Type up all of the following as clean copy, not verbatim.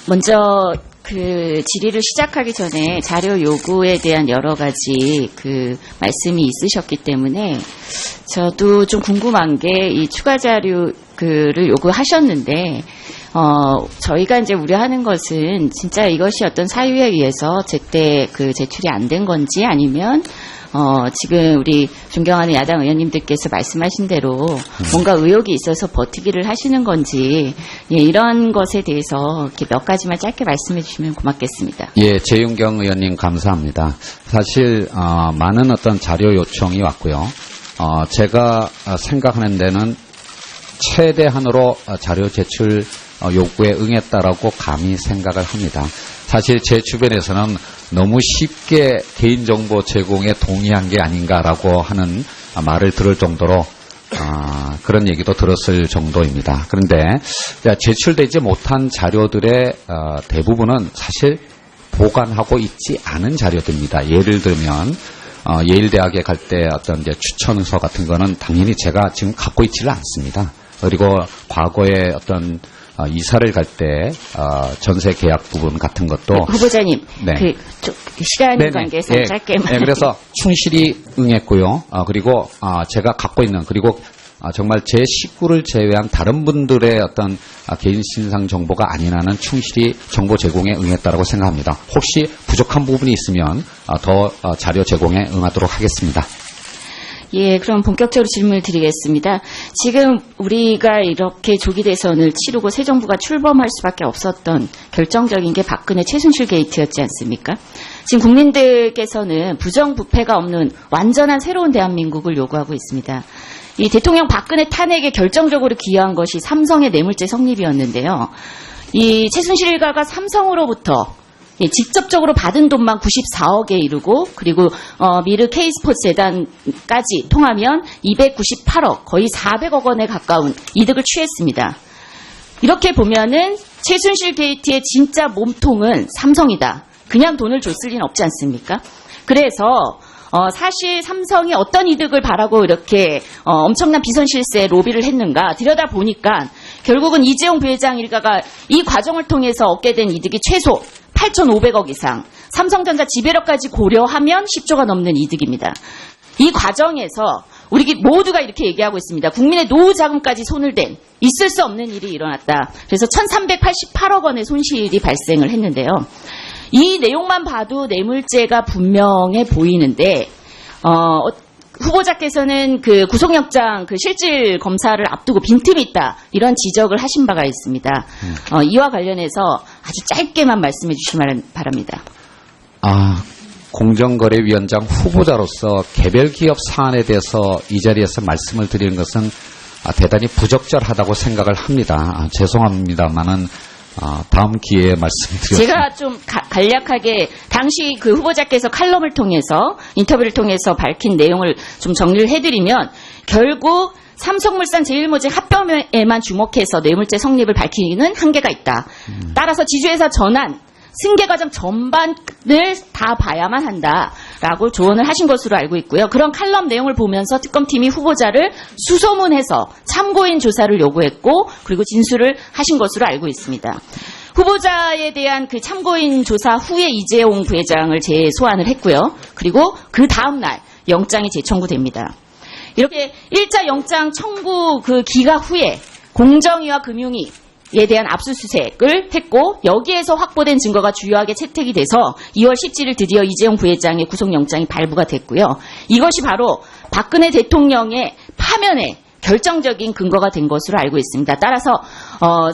먼저 질의를 시작하기 전에 자료 요구에 대한 여러 가지 말씀이 있으셨기 때문에 저도 좀 궁금한 게 이 추가 자료를 요구하셨는데, 저희가 이제 우려하는 것은 진짜 이것이 어떤 사유에 의해서 제때 제출이 안 된 건지 아니면 지금 우리 존경하는 야당 의원님들께서 말씀하신 대로 뭔가 의혹이 있어서 버티기를 하시는 건지, 예, 이런 것에 대해서 이렇게 몇 가지만 짧게 말씀해 주시면 고맙겠습니다. 예, 재윤경 의원님 감사합니다. 사실 많은 어떤 자료 요청이 왔고요. 제가 생각하는 데는 최대한으로 자료 제출 요구에 응했다라고 감히 생각을 합니다. 사실 제 주변에서는 너무 쉽게 개인정보 제공에 동의한 게 아닌가라고 하는 말을 들을 정도로 그런 얘기도 들었을 정도입니다. 그런데 제출되지 못한 자료들의 대부분은 사실 보관하고 있지 않은 자료들입니다. 예를 들면 예일대학에 갈 때 어떤 이제 추천서 같은 거는 당연히 제가 지금 갖고 있지를 않습니다. 그리고 과거에 어떤 이사를 갈 때 전세 계약 부분 같은 것도 후보자님, 네. 시간 관계에서 짧게만. 네, 그래서 충실히 응했고요. 그리고 제가 갖고 있는, 그리고 정말 제 식구를 제외한 다른 분들의 어떤 개인 신상 정보가 아니라는 충실히 정보 제공에 응했다라고 생각합니다. 혹시 부족한 부분이 있으면 더 자료 제공에 응하도록 하겠습니다. 예, 그럼 본격적으로 질문을 드리겠습니다. 지금 우리가 이렇게 조기 대선을 치르고 새 정부가 출범할 수밖에 없었던 결정적인 게 박근혜 최순실 게이트였지 않습니까? 지금 국민들께서는 부정부패가 없는 완전한 새로운 대한민국을 요구하고 있습니다. 이 대통령 박근혜 탄핵에 결정적으로 기여한 것이 삼성의 뇌물죄 성립이었는데요. 이 최순실 일가가 삼성으로부터 직접적으로 받은 돈만 94억에 이르고, 그리고 미르 K스포츠 재단까지 통하면 298억, 거의 400억 원에 가까운 이득을 취했습니다. 이렇게 보면은 최순실 게이트의 진짜 몸통은 삼성이다. 그냥 돈을 줬을 리는 없지 않습니까? 그래서 사실 삼성이 어떤 이득을 바라고 이렇게 엄청난 비선실세 로비를 했는가 들여다보니까 결국은 이재용 부회장 일가가 이 과정을 통해서 얻게 된 이득이 최소 8,500억 이상, 삼성전자 지배력까지 고려하면 10조가 넘는 이득입니다. 이 과정에서 우리 모두가 이렇게 얘기하고 있습니다. 국민의 노후 자금까지 손을 댄 있을 수 없는 일이 일어났다. 그래서 1,388억 원의 손실이 발생을 했는데요. 이 내용만 봐도 뇌물죄가 분명해 보이는데 후보자께서는 구속영장 실질 검사를 앞두고 빈틈이 있다, 이런 지적을 하신 바가 있습니다. 이와 관련해서 아주 짧게만 말씀해 주시기 바랍니다. 공정거래위원장 후보자로서 개별 기업 사안에 대해서 이 자리에서 말씀을 드리는 것은 대단히 부적절하다고 생각을 합니다. 죄송합니다만은 다음 기회에 말씀드리겠습니다. 제가 좀 간략하게 당시 후보자께서 칼럼을 통해서, 인터뷰를 통해서 밝힌 내용을 좀 정리를 해드리면, 결국 삼성물산 제일모직 합병에만 주목해서 뇌물죄 성립을 밝히는 한계가 있다. 따라서 지주회사 전환, 승계 과정 전반을 다 봐야만 한다라고 조언을 하신 것으로 알고 있고요. 그런 칼럼 내용을 보면서 특검팀이 후보자를 수소문해서 참고인 조사를 요구했고, 그리고 진술을 하신 것으로 알고 있습니다. 후보자에 대한 참고인 조사 후에 이재용 부회장을 재소환을 했고요. 그리고 그 다음 날 영장이 재청구됩니다. 이렇게 1차 영장 청구 기각 후에 공정위와 금융위 에 대한 압수수색을 했고, 여기에서 확보된 증거가 주요하게 채택이 돼서 2월 17일 드디어 이재용 부회장의 구속영장이 발부가 됐고요. 이것이 바로 박근혜 대통령의 파면에 결정적인 근거가 된 것으로 알고 있습니다. 따라서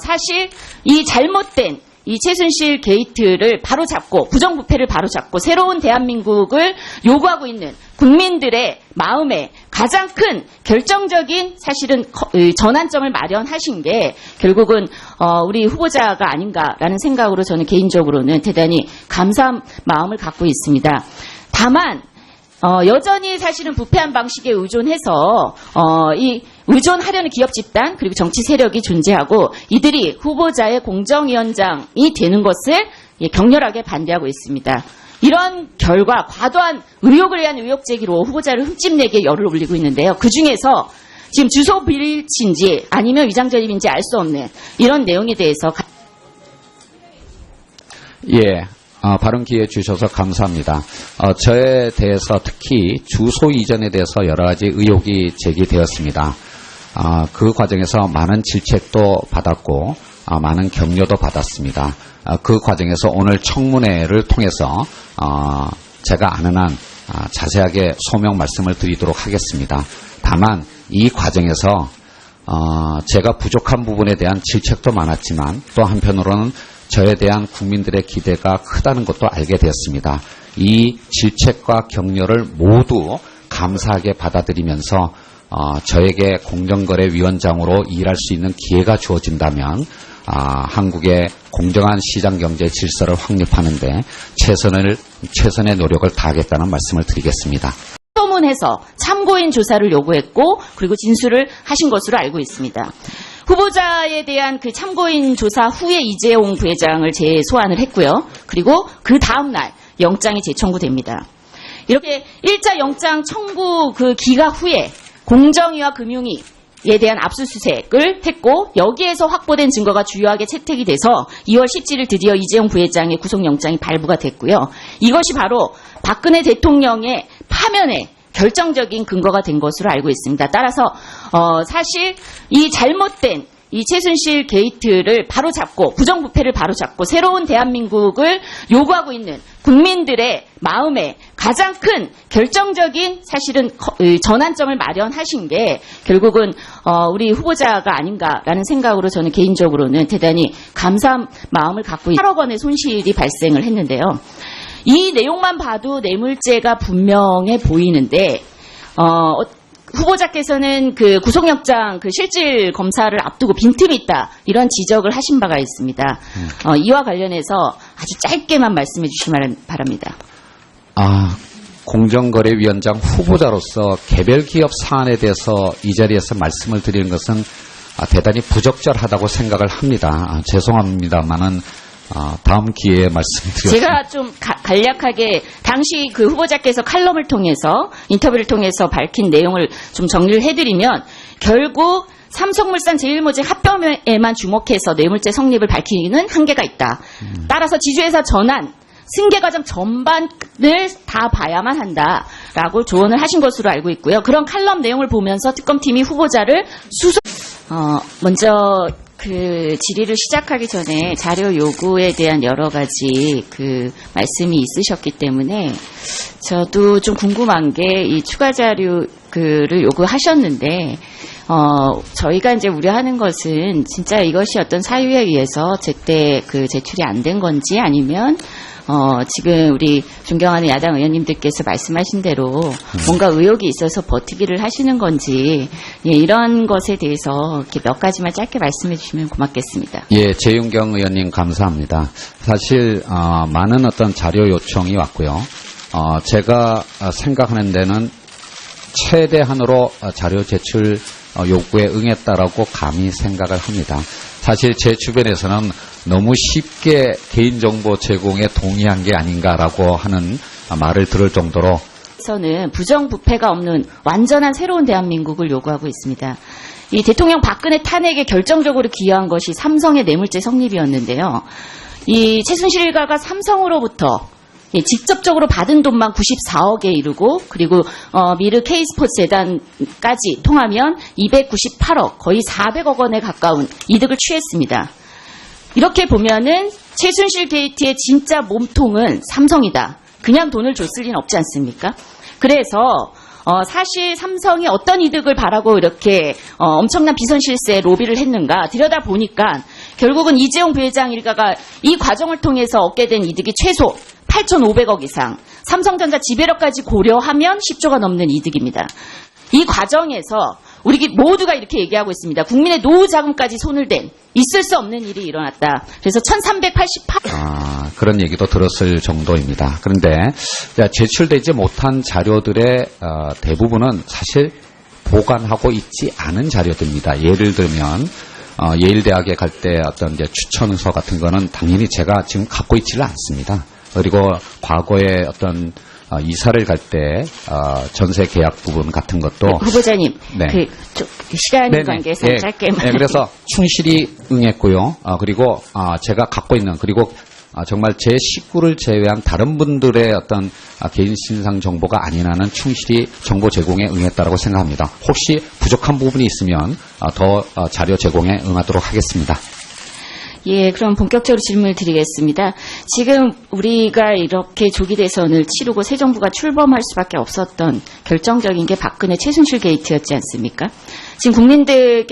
사실 이 잘못된 이 최순실 게이트를 바로잡고, 부정부패를 바로잡고 새로운 대한민국을 요구하고 있는 국민들의 마음에 가장 큰 결정적인 사실은 전환점을 마련하신 게 결국은 우리 후보자가 아닌가라는 생각으로 저는 개인적으로는 대단히 감사한 마음을 갖고 있습니다. 다만 여전히 사실은 부패한 방식에 의존해서 이 의존하려는 기업 집단, 그리고 정치 세력이 존재하고, 이들이 후보자의 공정위원장이 되는 것을 격렬하게 반대하고 있습니다. 이런 결과 과도한 의혹을 위한 의혹 제기로 후보자를 흠집내기에 열을 올리고 있는데요. 그중에서 지금 주소 비리치인지 아니면 위장 전입인지 알 수 없는 이런 내용에 대해서 예, 발언 기회 주셔서 감사합니다. 저에 대해서 특히 주소 이전에 대해서 여러 가지 의혹이 제기되었습니다. 그 과정에서 많은 질책도 받았고 많은 격려도 받았습니다. 그 과정에서 오늘 청문회를 통해서 제가 아는 한 자세하게 소명 말씀을 드리도록 하겠습니다. 다만 이 과정에서 제가 부족한 부분에 대한 질책도 많았지만 또 한편으로는 저에 대한 국민들의 기대가 크다는 것도 알게 되었습니다. 이 질책과 격려를 모두 감사하게 받아들이면서 저에게 공정거래위원장으로 일할 수 있는 기회가 주어진다면 한국의 공정한 시장경제 질서를 확립하는 데 최선의 노력을 다하겠다는 말씀을 드리겠습니다. 소문해서 참고인 조사를 요구했고 그리고 진술을 하신 것으로 알고 있습니다. 후보자에 대한 그 참고인 조사 후에 이재용 부회장을 재소환을 했고요. 그리고 그 다음날 영장이 재청구됩니다. 이렇게 1차 영장 청구 그 기각 후에 공정위와 금융위에 대한 압수수색을 했고 여기에서 확보된 증거가 주요하게 채택이 돼서 2월 17일 드디어 이재용 부회장의 구속영장이 발부가 됐고요. 이것이 바로 박근혜 대통령의 파면에 결정적인 근거가 된 것으로 알고 있습니다. 따라서 사실 이 잘못된 이 최순실 게이트를 바로잡고 부정부패를 바로잡고 새로운 대한민국을 요구하고 있는 국민들의 마음에 가장 큰 결정적인 사실은 전환점을 마련하신 게 결국은 우리 후보자가 아닌가라는 생각으로 저는 개인적으로는 대단히 감사한 마음을 갖고 8억 원의 손실이 발생을 했는데요. 이 내용만 봐도 뇌물죄가 분명해 보이는데 후보자께서는 그 구속영장 그 실질 검사를 앞두고 빈틈이 있다 이런 지적을 하신 바가 있습니다. 이와 관련해서 아주 짧게만 말씀해 주시기 바랍니다. 공정거래위원장 후보자로서 개별 기업 사안에 대해서 이 자리에서 말씀을 드리는 것은 대단히 부적절하다고 생각을 합니다. 죄송합니다만은 다음 기회에 말씀드리겠습니다. 제가 좀 간략하게 당시 그 후보자께서 칼럼을 통해서 인터뷰를 통해서 밝힌 내용을 좀 정리를 해드리면 결국 삼성물산 제일모직 합병에만 주목해서 뇌물죄 성립을 밝히는 한계가 있다. 따라서 지주회사 전환 승계 과정 전반을 다 봐야만 한다라고 조언을 하신 것으로 알고 있고요. 그런 칼럼 내용을 보면서 특검팀이 후보자를 먼저 그 질의를 시작하기 전에 자료 요구에 대한 여러 가지 그 말씀이 있으셨기 때문에 저도 좀 궁금한 게 이 추가 자료를 요구하셨는데 저희가 이제 우려하는 것은 진짜 이것이 어떤 사유에 의해서 제때 그 제출이 안 된 건지 아니면 지금 우리 존경하는 야당 의원님들께서 말씀하신 대로 뭔가 의혹이 있어서 버티기를 하시는 건지 이런 것에 대해서 이렇게 몇 가지만 짧게 말씀해 주시면 고맙겠습니다. 예, 재윤경 의원님 감사합니다. 사실 많은 어떤 자료 요청이 왔고요. 제가 생각하는 데는 최대한으로 자료 제출 요구에 응했다라고 감히 생각을 합니다. 사실 제 주변에서는 너무 쉽게 개인정보 제공에 동의한 게 아닌가라고 하는 말을 들을 정도로 저는 부정부패가 없는 완전한 새로운 대한민국을 요구하고 있습니다. 이 대통령 박근혜 탄핵에 결정적으로 기여한 것이 삼성의 뇌물죄 성립이었는데요. 이 최순실 일가가 삼성으로부터 직접적으로 받은 돈만 94억에 이르고 그리고 미르 K스포츠 재단까지 통하면 298억 거의 400억 원에 가까운 이득을 취했습니다. 이렇게 보면은 최순실 게이트의 진짜 몸통은 삼성이다. 그냥 돈을 줬을 리는 없지 않습니까? 그래서 사실 삼성이 어떤 이득을 바라고 이렇게 엄청난 비선실세 로비를 했는가 들여다보니까 결국은 이재용 부회장 일가가 이 과정을 통해서 얻게 된 이득이 최소 8,500억 이상, 삼성전자 지배력까지 고려하면 10조가 넘는 이득입니다. 이 과정에서 우리 모두가 이렇게 얘기하고 있습니다. 국민의 노후 자금까지 손을 댄 있을 수 없는 일이 일어났다. 그래서 1,388 그런 얘기도 들었을 정도입니다. 그런데 제출되지 못한 자료들의 대부분은 사실 보관하고 있지 않은 자료들입니다. 예를 들면 예일대학에 갈 때 어떤 이제 추천서 같은 거는 당연히 제가 지금 갖고 있지를 않습니다. 그리고 과거에 어떤 이사를 갈 때 전세 계약 부분 같은 것도 후보자님, 네. 시간 관계에서 짧게만. 네, 그래서 충실히 응했고요. 그리고 제가 갖고 있는 그리고 정말 제 식구를 제외한 다른 분들의 어떤 개인 신상 정보가 아니라는 충실히 정보 제공에 응했다라고 생각합니다. 혹시 부족한 부분이 있으면 더 자료 제공에 응하도록 하겠습니다. 예, 그럼 본격적으로 질문을 드리겠습니다. 지금 우리가 이렇게 조기 대선을 치르고 새 정부가 출범할 수밖에 없었던 결정적인 게 박근혜 최순실 게이트였지 않습니까? 지금 국민들께